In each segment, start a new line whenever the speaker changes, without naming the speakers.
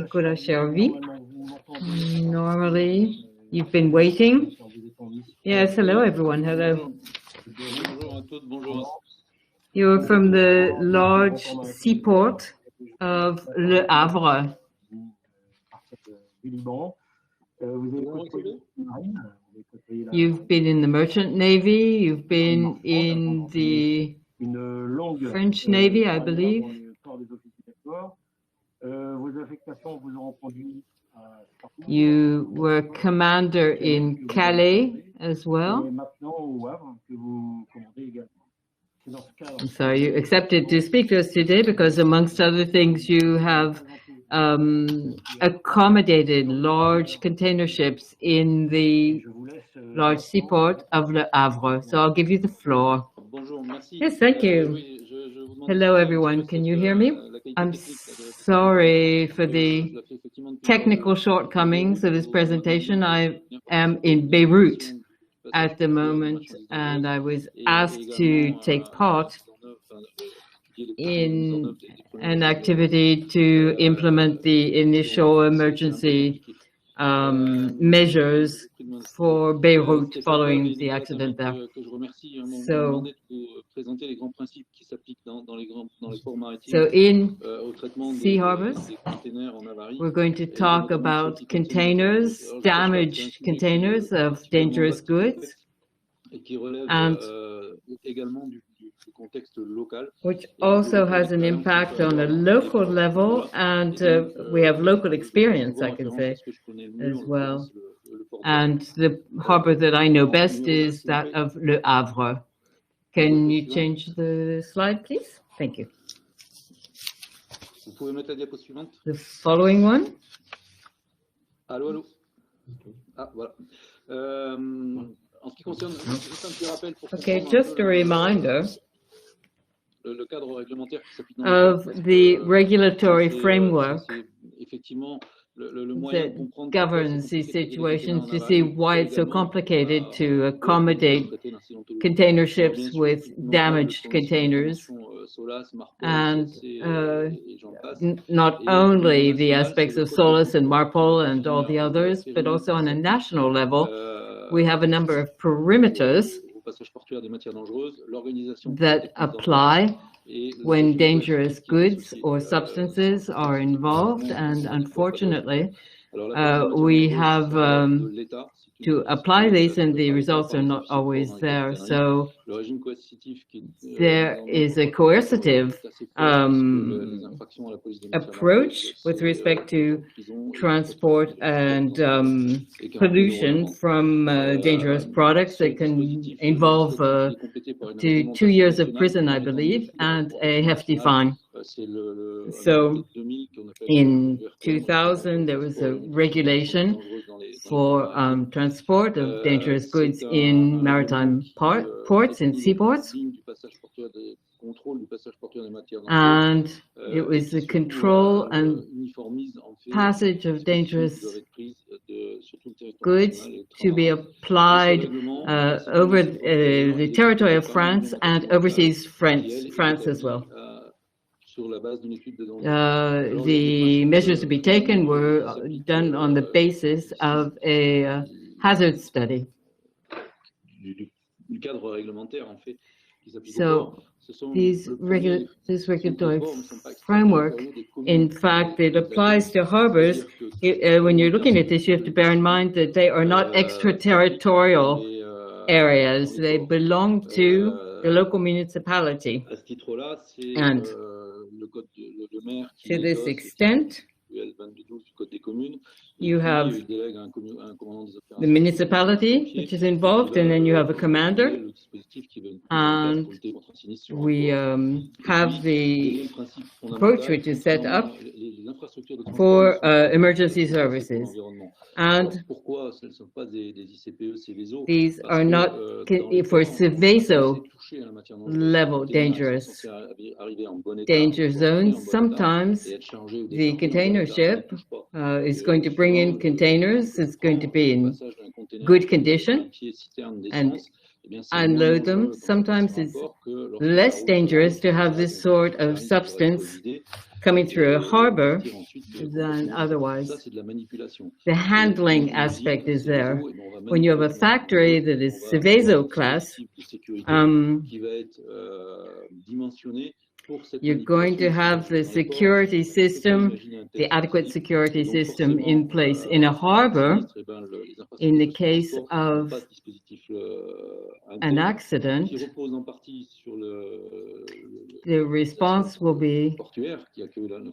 Nicolas Chervy. Normally, you've been waiting. Yes, hello everyone, hello. You're from the large seaport of Le Havre. You've been in the merchant navy, you've been in the French Navy, I believe. You were commander in Calais as well. So you accepted to speak to us today because, amongst other things, you have accommodated large container ships in the large seaport of Le Havre. So I'll give you the floor. Yes, thank you. Hello, everyone. Can you hear me? I'm sorry for the technical shortcomings of this presentation. I am in Beirut at the moment, and I was asked to take part in an activity to implement the initial emergency measures for Beirut following the accident there. So in sea harbors, we're going to talk about containers, damaged containers of dangerous goods, and which also has an impact on a local level, and we have local experience, I can say, as well. And the harbor that I know best is that of Le Havre. Can you change the slide, please? Thank you. The following one.
Allô, allô. Ah, voilà. En ce qui concerne, juste un petit rappel pour
okay, just a reminder
le cadre réglementaire qui s'applique
of the regulatory framework
effectivement
that governs these situations, to see why it's so complicated to accommodate container ships with damaged containers, and not only the aspects of Solis and Marpol and all the others, but also on a national level, we have a number of perimeters that apply when dangerous goods or substances are involved, and unfortunately, we have to apply these, and the results are not always there. So there is a coercitive approach with respect to transport and pollution from dangerous products that can involve to 2 years of prison, I believe, and a hefty fine. So in 2000, there was a regulation for transport of dangerous goods in maritime ports, in seaports. And it was the control and passage of dangerous goods to be applied over the territory of France and overseas France as well. The measures to be taken were done on the basis of a hazard study. So this regulatory framework, in fact, it applies to harbors. When you're looking at this, you have to bear in mind that they are not extraterritorial areas. They belong to the local municipality. And to this extent, you have the municipality, which is involved, and then you have a commander, and we have the approach which is set up for emergency services. And these are not for Seveso level dangerous danger zones. Sometimes the container ship is going to bring in containers. It's going to be in good condition and unload them. Sometimes it's less dangerous to have this sort of substance coming through a harbor than otherwise. The handling aspect is there. When you have a factory that is Seveso class, you're going to have the security system, the adequate security system in place. In a harbor, in the case of an accident, the response will be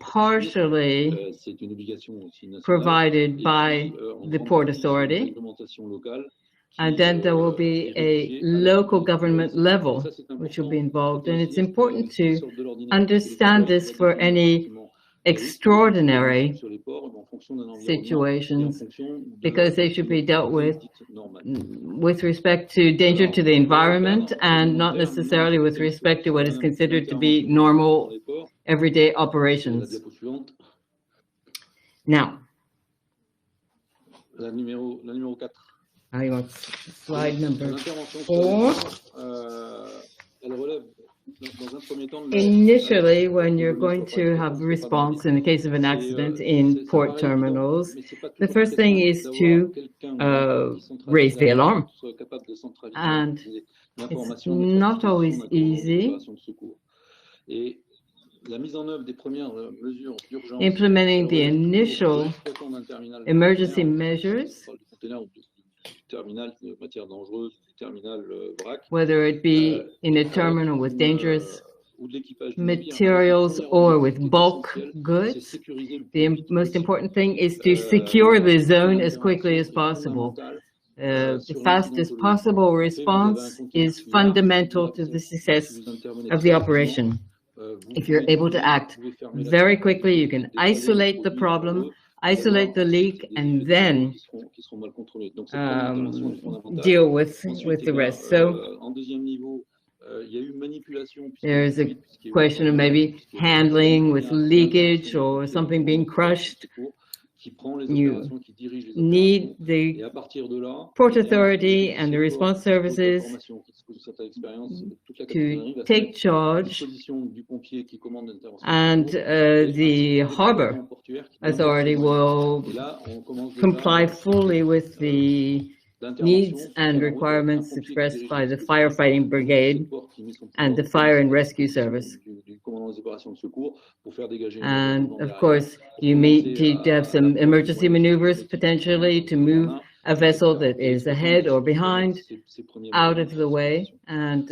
partially provided by the Port Authority, and then there will be a local government level which will be involved. And it's important to understand this for any extraordinary situations, because they should be dealt with respect to danger to the environment and not necessarily with respect to what is considered to be normal everyday operations. Now, I want slide number 4. Initially, when you're going to have response in the case of an accident in port terminals, the first thing is to raise the alarm. And it's not always easy. Implementing the initial emergency measures, whether it be in a terminal with dangerous materials or with bulk goods, the most important thing is to secure the zone as quickly as possible. The fastest possible response is fundamental to the success of the operation. If you're able to act very quickly, you can isolate the problem, isolate the leak, and then deal with the rest. So there's a question of maybe handling with leakage or something being crushed. You need the Port Authority and the response services to take charge, and the Harbor Authority will comply fully with the needs and requirements expressed by the firefighting brigade and the fire and rescue service. And of course, you need to have some emergency maneuvers potentially to move a vessel that is ahead or behind out of the way. And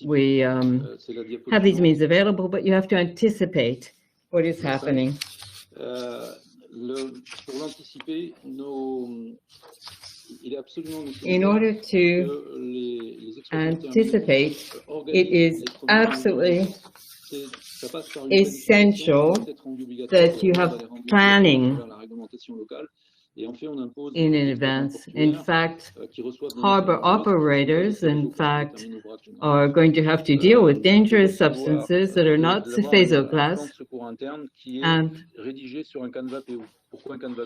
we have these means available, but you have to anticipate what is happening. In order to anticipate, it is absolutely essential that you have planning in advance. In fact, harbor operators, in fact, are going to have to deal with dangerous substances that are not Seveso class, and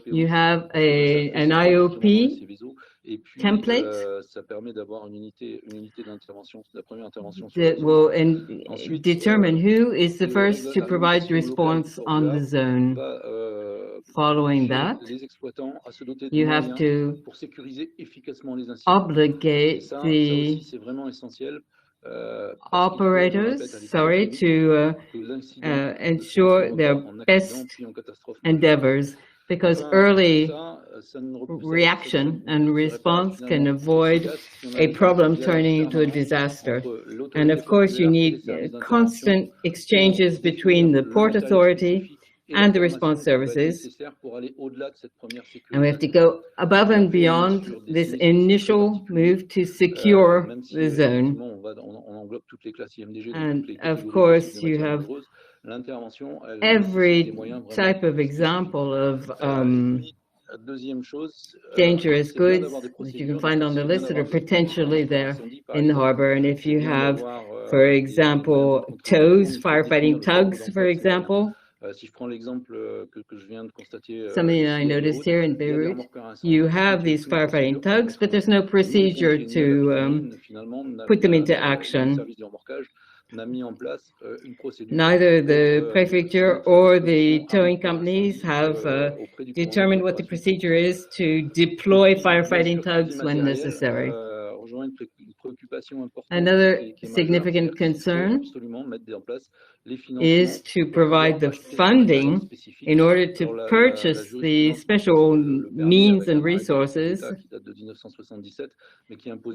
you have an IOP template that will determine who is the first to provide response on the zone. Following that, you have to obligate the operators, to ensure their best endeavors, because early reaction and response can avoid a problem turning into a disaster. And of course, you need constant exchanges between the Port Authority and the response services. And we have to go above and beyond this initial move to secure the zone. And of course, you have every type of example of dangerous goods that you can find on the list that are potentially there in the harbor. And if you have, for example, tows, firefighting tugs, for example, something that I noticed here in Beirut, you have these firefighting tugs, but there's no procedure to put them into action. neither the prefecture or the towing companies have determined what the procedure is to deploy firefighting tugs when necessary. Another significant concern is to provide the funding in order to purchase the special means and resources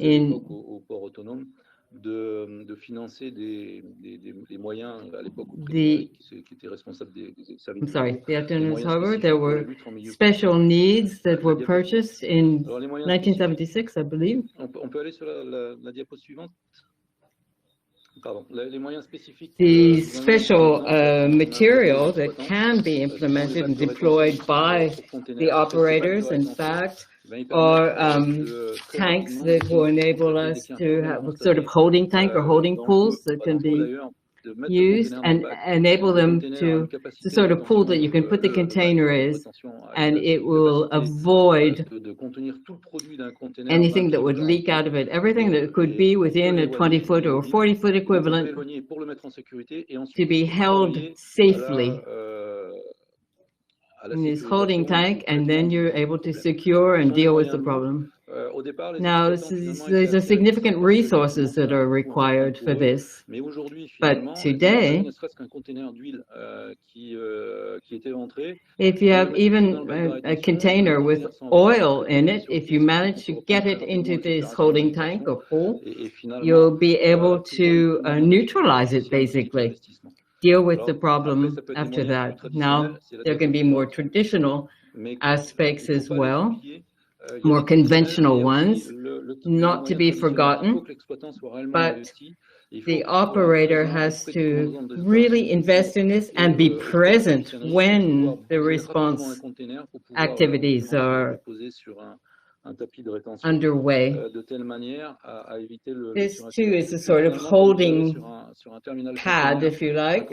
in
de financer des moyens à l'époque qui étaient responsables des services.
I'm sorry, the autonomous harbor, there were special needs that were purchased in 1976, I believe.
On peut aller sur la diapo suivante. Pardon, les moyens spécifiques.
The special material that can be implemented and deployed by the operators, in fact, are tanks that will enable us to have a sort of holding tank or holding pools that can be used and enable them to the sort of pool that you can put the container is, and it will avoid anything that would leak out of it, everything that could be within a 20-foot or 40-foot equivalent to be held safely in this holding tank, and then you're able to secure and deal with the problem. Now, there's a significant resources that are required for this, but today, if you have even a container with oil in it, if you manage to get it into this holding tank or pool, you'll be able to neutralize it, basically. Deal with the problem after that. Now, there can be more traditional aspects as well, more conventional ones, not to be forgotten, but the operator has to really invest in this and be present when the response activities are underway. This too is a sort of holding pad, if you like,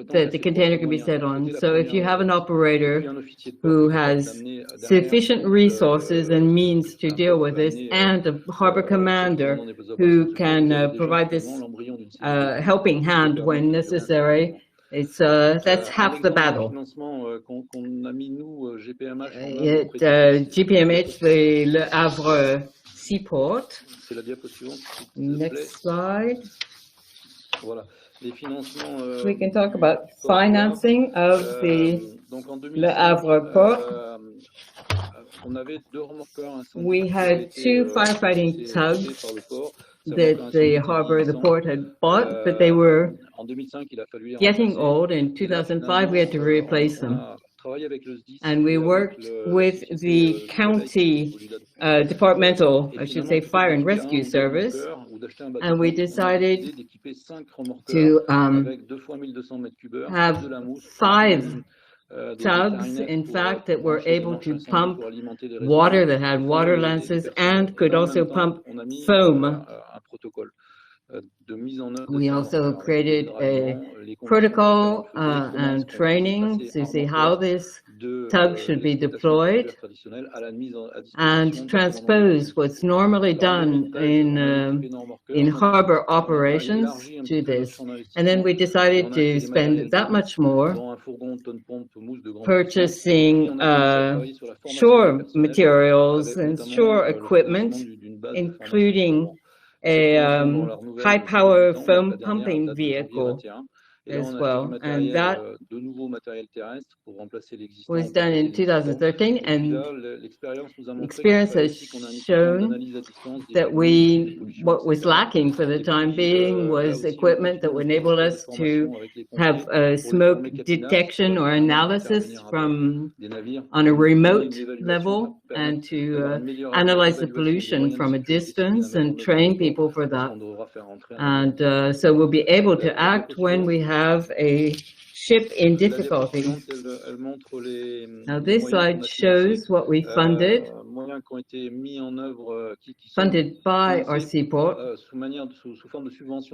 that the container can be set on. So if you have an operator who has sufficient resources and means to deal with this, and a harbor commander who can provide this helping hand when necessary, it's that's half the battle. GPMH, the Havre Seaport. Next slide. We can talk about financing of the Le Havre port. We had two firefighting tugs that the port had bought, but they were getting old. In 2005, we had to replace them. And we worked with the county departmental, I should say, fire and rescue service, and we decided to have 5 tugs, in fact, that were able to pump water, that had water lances, and could also pump foam. We also created a protocol and training to see how this tug should be deployed and transpose what's normally done in harbor operations to this. And then we decided to spend that much more purchasing shore materials and shore equipment, including a high-power foam pumping vehicle as well, and that was done in 2013, and experience has shown that what was lacking for the time being was equipment that would enable us to have smoke detection or analysis on a remote level, and to analyze the pollution from a distance and train people for that. And so we'll be able to act when we have a ship in difficulty. Now this slide shows what we funded by our seaport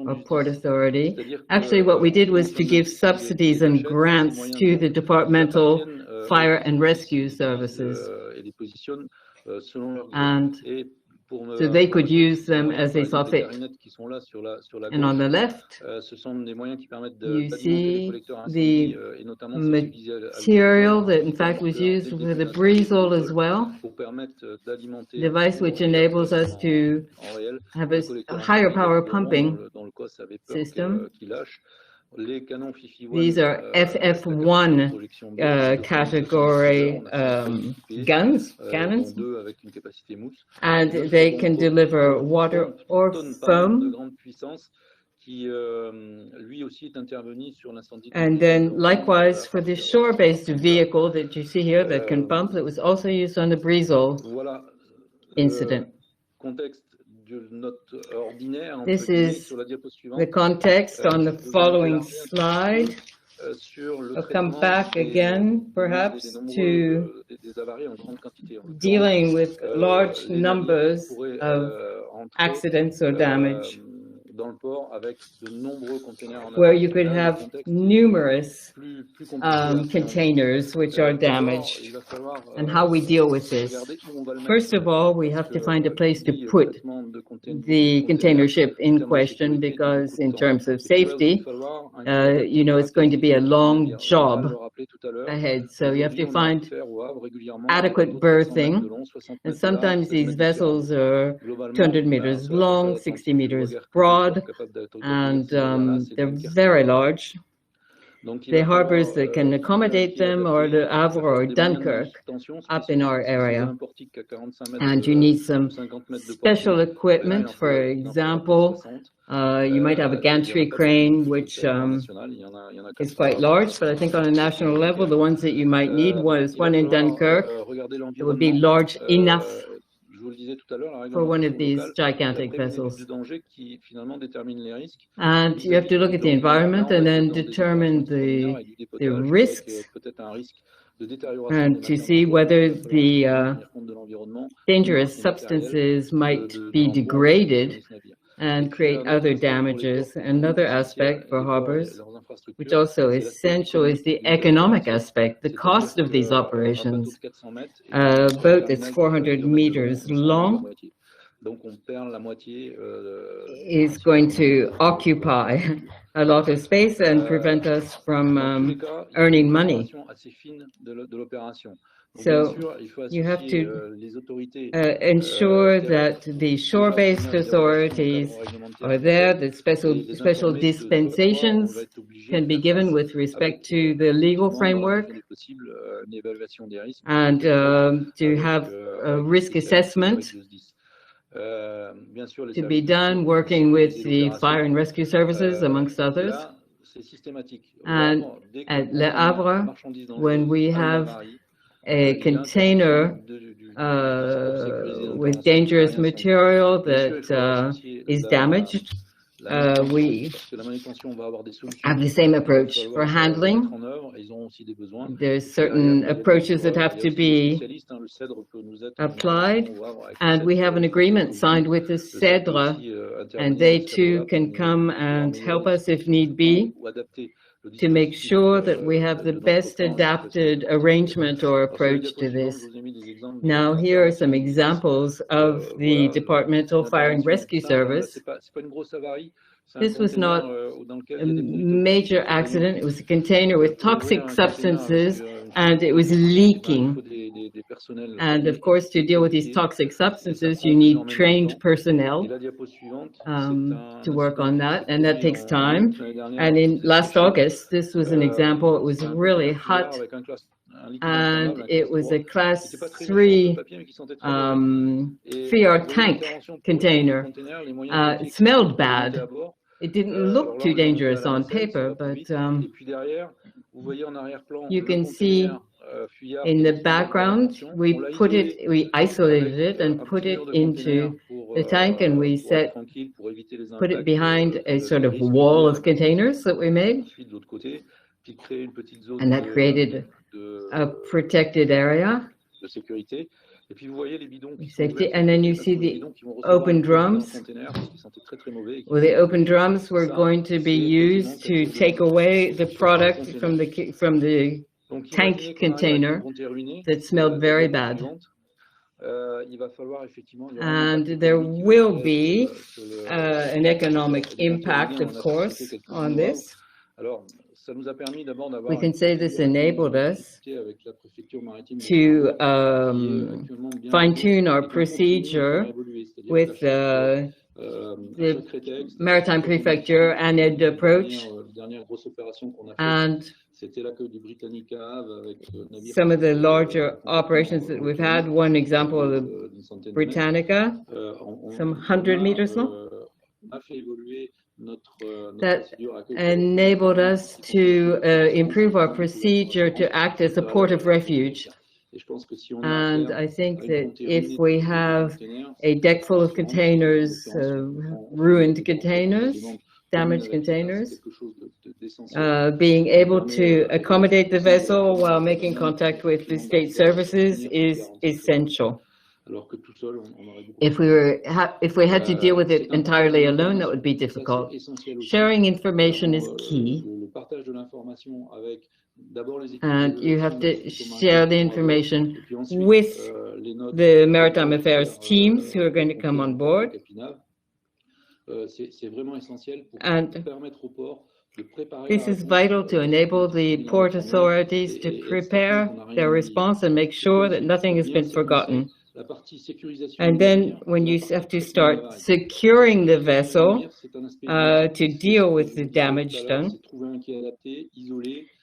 or port authority. Actually, what we did was to give subsidies and grants to the departmental fire and rescue services. And so they could use them as they saw fit. And on the left, you see the material that in fact was used for the breezel as well, device which enables us to have a higher power pumping system. These are FF1 category cannons, and they can deliver water or foam. And then likewise for the shore-based vehicle that you see here that can pump, that was also used on the breezel incident. This is the context on the following slide. I'll come back again, perhaps, to dealing with large numbers of accidents or damage, where you could have numerous containers which are damaged, and how we deal with this. First of all, we have to find a place to put the container ship in question, because in terms of safety, you know, it's going to be a long job ahead. So you have to find adequate berthing, and sometimes these vessels are 200 meters long, 60 meters broad, and they're very large. The harbors that can accommodate them are the Havre or Dunkirk up in our area. And you need some special equipment. For example, you might have a gantry crane, which is quite large, but I think on a national level, the ones that you might need was one in Dunkirk. It would be large enough for one of these gigantic vessels. And you have to look at the environment and then determine the risks, and to see whether the dangerous substances might be degraded and create other damages. Another aspect for harbors, which also is essential, is the economic aspect, the cost of these operations. A boat that's 400 meters long is going to occupy a lot of space and prevent us from earning money. So you have to ensure that the shore-based authorities are there, that special dispensations can be given with respect to the legal framework, and to have a risk assessment to be done working with the fire and rescue services, amongst others. And at Le Havre, when we have a container with dangerous material that is damaged, we have the same approach for handling. There's certain approaches that have to be applied, and we have an agreement signed with the Cedre, and they too can come and help us if need be, to make sure that we have the best adapted arrangement or approach to this. Now, here are some examples of the Departmental Fire and Rescue Service. This was not a major accident. It was a container with toxic substances, and it was leaking. And of course, to deal with these toxic substances, you need trained personnel to work on that, and that takes time. And in last August, this was an example. It was really hot, and it was a class 3 3R tank container. It smelled bad. It didn't look too dangerous on paper, but you can see in the background, we isolated it and put it into the tank, and we put it behind a sort of wall of containers that we made, and that created a protected area. Safety. And then you see the open drums. Well, the open drums were going to be used to take away the product from the tank container that smelled very bad. And there will be an economic impact, of course, on this. We can say this enabled us to fine-tune our procedure with the Maritime Prefecture ANED approach, and some of the larger operations that we've had. One example of the Britannica, some 100 meters long, that enabled us to improve our procedure to act as a port of refuge. And I think that if we have a deck full of containers, ruined containers, damaged containers, being able to accommodate the vessel while making contact with the state services is essential. If we had to deal with it entirely alone, that would be difficult. Sharing information is key. And you have to share the information with the Maritime Affairs teams who are going to come on board. And this is vital to enable the port authorities to prepare their response and make sure that nothing has been forgotten. And then when you have to start securing the vessel to deal with the damage done.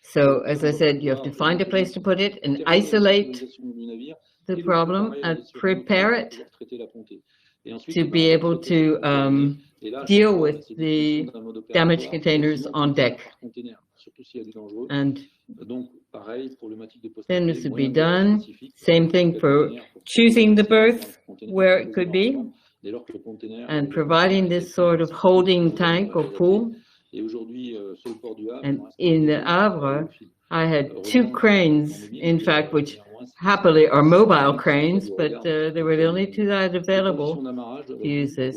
So, as I said, you have to find a place to put it and isolate the problem and prepare it to be able to deal with the damaged containers on deck. And then this would be done. Same thing for choosing the berth where it could be and providing this sort of holding tank or pool. And in the Havre, I had 2 cranes, in fact, which happily are mobile cranes, but they were the only 2 that I had available to use this.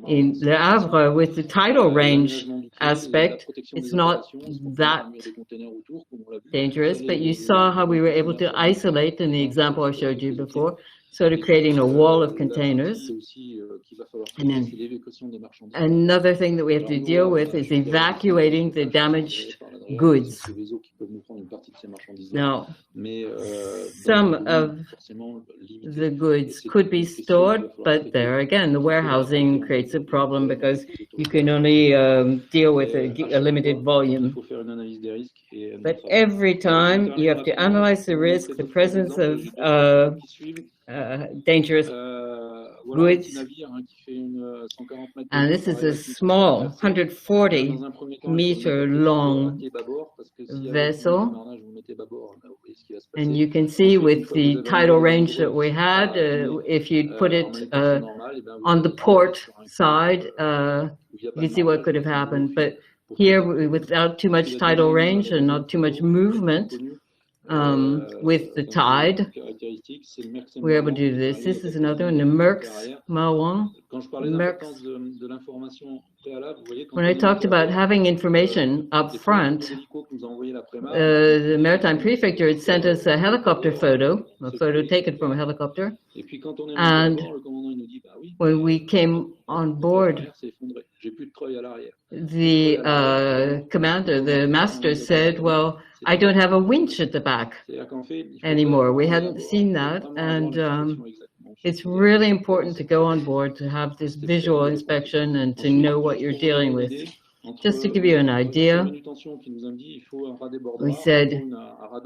In the Havre, with the tidal range aspect, it's not that dangerous, but you saw how we were able to isolate in the example I showed you before, sort of creating a wall of containers. And then another thing that we have to deal with is evacuating the damaged goods. Now, some of the goods could be stored, but there again, the warehousing creates a problem because you can only deal with a limited volume. But every time you have to analyze the risk, the presence of dangerous goods. And this is a small 140-meter long vessel. And you can see with the tidal range that we had, if you put it on the port side, you can see what could have happened. But here, without too much tidal range and not too much movement, with the tide, we're able to do this. This is another one, the Merckx Marwan. When I talked about having information up front, the Maritime Prefecture had sent us a helicopter photo, a photo taken from a helicopter, and when we came on board, the commander, the master said, well, I don't have a winch at the back anymore. We hadn't seen that, and it's really important to go on board to have this visual inspection and to know what you're dealing with. Just to give you an idea, we said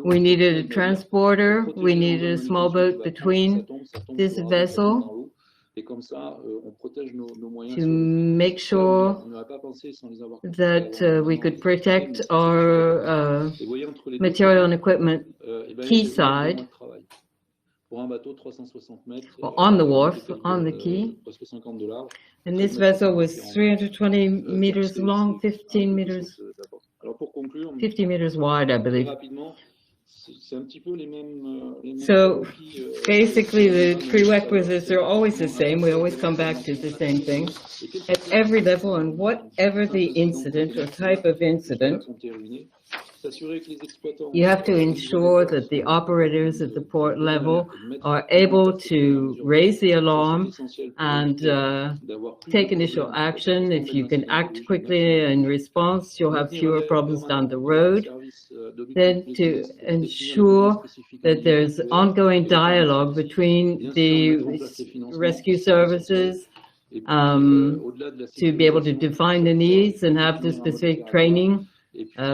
we needed a transporter, we needed a small boat between this vessel to make sure that we could protect our material and equipment quayside, on the wharf, on the quay. And this vessel was 320 meters long, 15 meters, 50 meters wide, I believe. So basically the prerequisites are always the same. We always come back to the same thing. At every level and whatever the incident or type of incident, You have to ensure that the operators at the port level are able to raise the alarm and take initial action. If you can act quickly in response, you'll have fewer problems down the road. Then to ensure that there's ongoing dialogue between the rescue services to be able to define the needs and have the specific training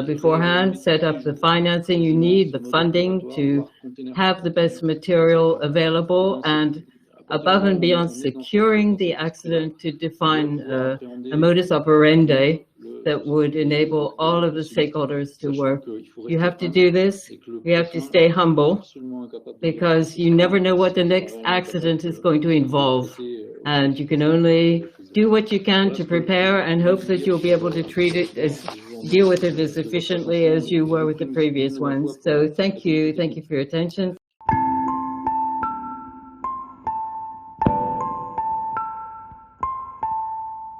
beforehand, set up the financing you need, the funding to have the best material available, and above and beyond securing the accident, to define a modus operandi that would enable all of the stakeholders to work. You have to do this. You have to stay humble because you never know what the next accident is going to involve. And you can only do what you can to prepare and hope that you'll be able to deal with it as efficiently as you were with the previous ones. So thank you for your attention.